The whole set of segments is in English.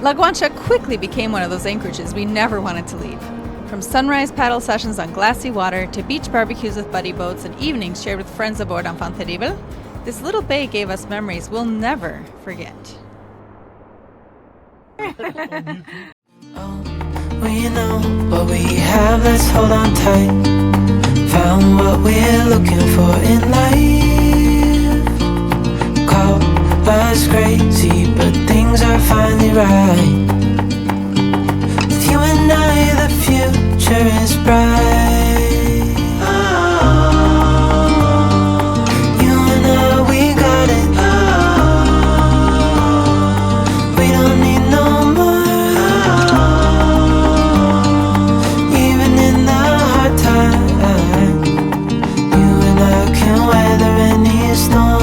La Guancha quickly became one of those anchorages we never wanted to leave. From sunrise paddle sessions on glassy water to beach barbecues with buddy boats and evenings shared with friends aboard Enfant Terrible, this little bay gave us memories we'll never forget. Well, you know what we have, let's hold on tight. Found what we're looking for in life. Call us crazy, but things are finally right. With you and I, the future is bright. You and I, we got it. We don't need no more. Even in the hard times, you and I can weather any storm.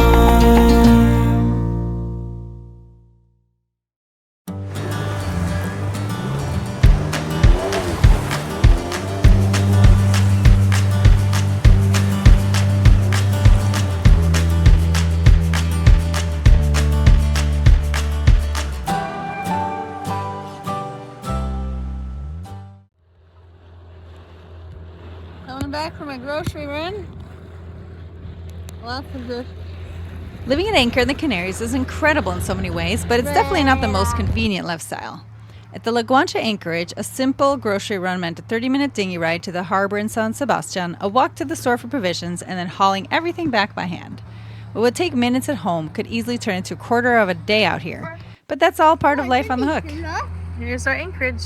Coming back from a grocery run. Lots of good. Living at anchor in the Canaries is incredible in so many ways, but it's definitely not the most convenient lifestyle. At the La Guancha Anchorage, a simple grocery run meant a 30-minute dinghy ride to the harbor in San Sebastian, a walk to the store for provisions, and then hauling everything back by hand. What would take minutes at home could easily turn into a quarter of a day out here. But that's all part of life on the hook. Here's our anchorage.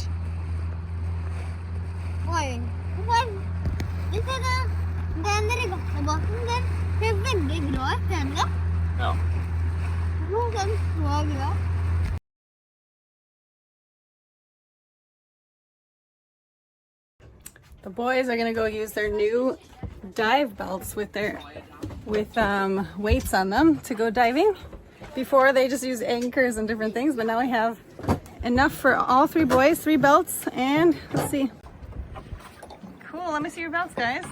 The boys are gonna go use their new dive belts with weights on them to go diving. Before they just use anchors and different things, but now we have enough for all three boys, 3 belts, and let's see. Cool, let me see your belts, guys.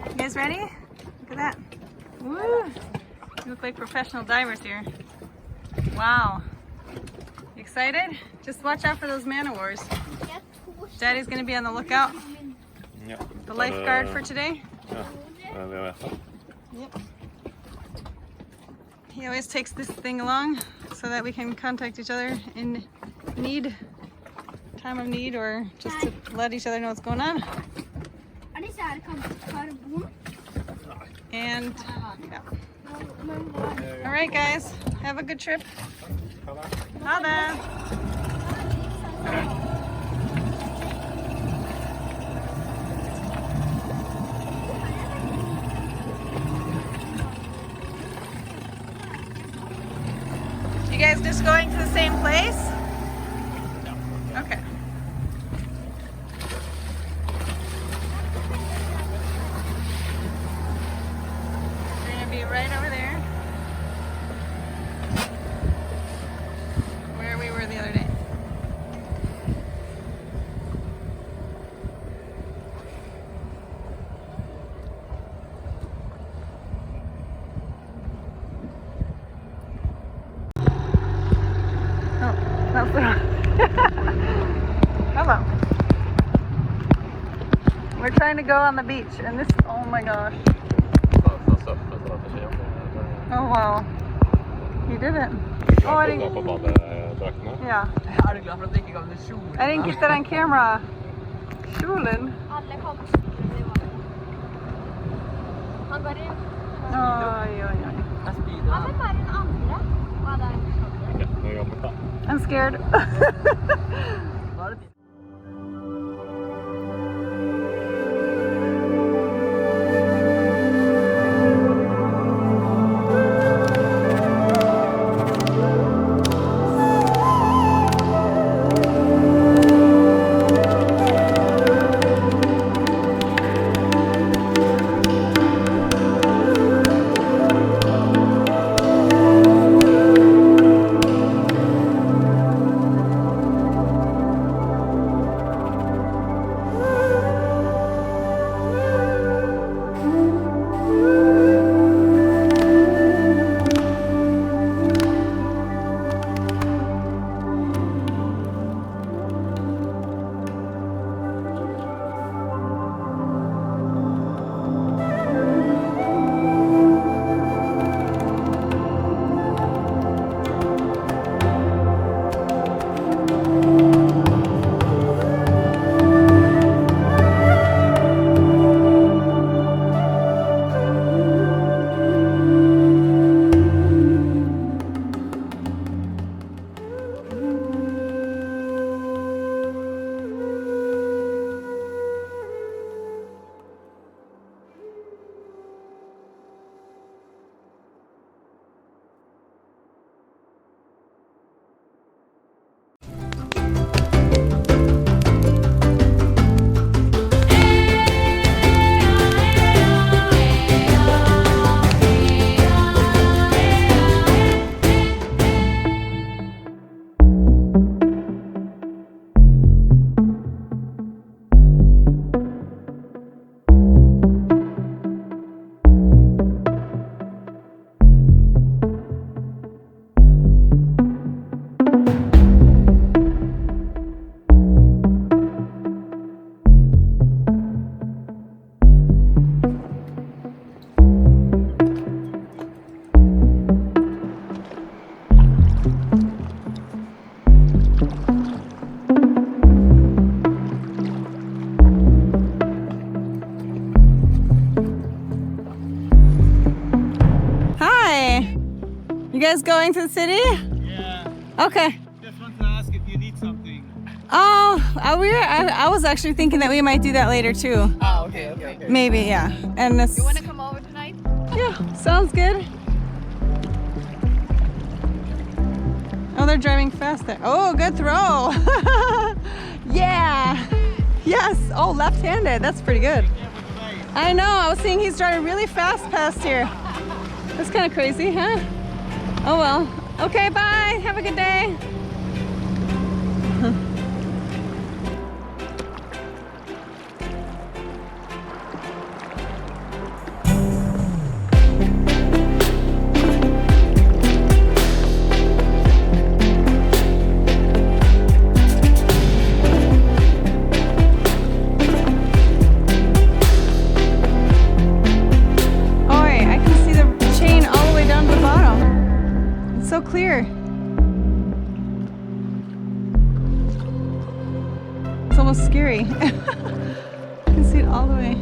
You guys ready? Look at that. Woo! You look like professional divers here. Wow. You excited? Just watch out for those man-o-wars. Daddy's gonna be on the lookout. The lifeguard for today. Yep. He always takes this thing along so that we can contact each other in time of need, or just to let each other know what's going on. And yeah. All right, guys, have a good trip. Bye. You guys just going to the same place? Okay. We're gonna be right over there, where we were the other day. Hello. We're trying to go on the beach, and this, oh my gosh. Oh wow. You did it. Oh, I didn't. Yeah. I didn't get that on camera. Kjolen. I'm scared. guys going to the city? Yeah. Okay. Just want to ask if you need something. Oh, I was actually thinking that we might do that later too. Oh, okay. Maybe, yeah. And this. You want to come over tonight? Yeah, sounds good. Oh, they're driving fast there. Oh, good throw. Yeah. Yes. Oh, left-handed. That's pretty good. I know. I was seeing he's driving really fast past here. That's kind of crazy, huh? Oh well. Okay, bye. Have a good day. So clear. It's almost scary. You can see it all the way.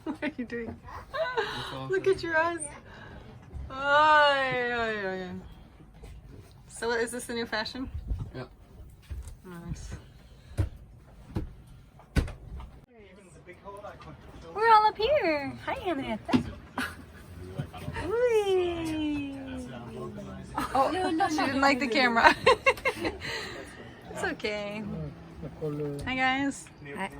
What are you doing? Look at your eyes. Oh. So is this the new fashion? Yeah. Nice. We're all up here. Hi, Henrietta. Oh, she didn't like the camera. It's okay. Hi guys. Hi.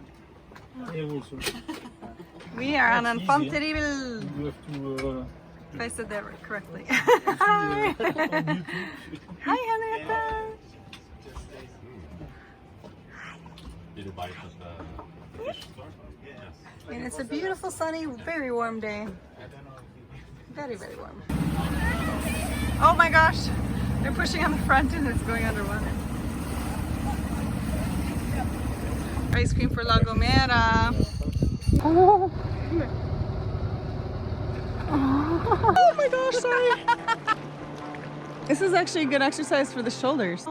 We are on Enfant Terrible. You have to. If I said that correctly. Hi. Hi, Henrietta. Did you buy it at the store? Yes. And it's a beautiful, sunny, very warm day. Very, very warm. Oh my gosh. They're pushing on the front and it's going underwater. Ice cream for La Gomera. Oh my gosh, sorry. This is actually a good exercise for the shoulders.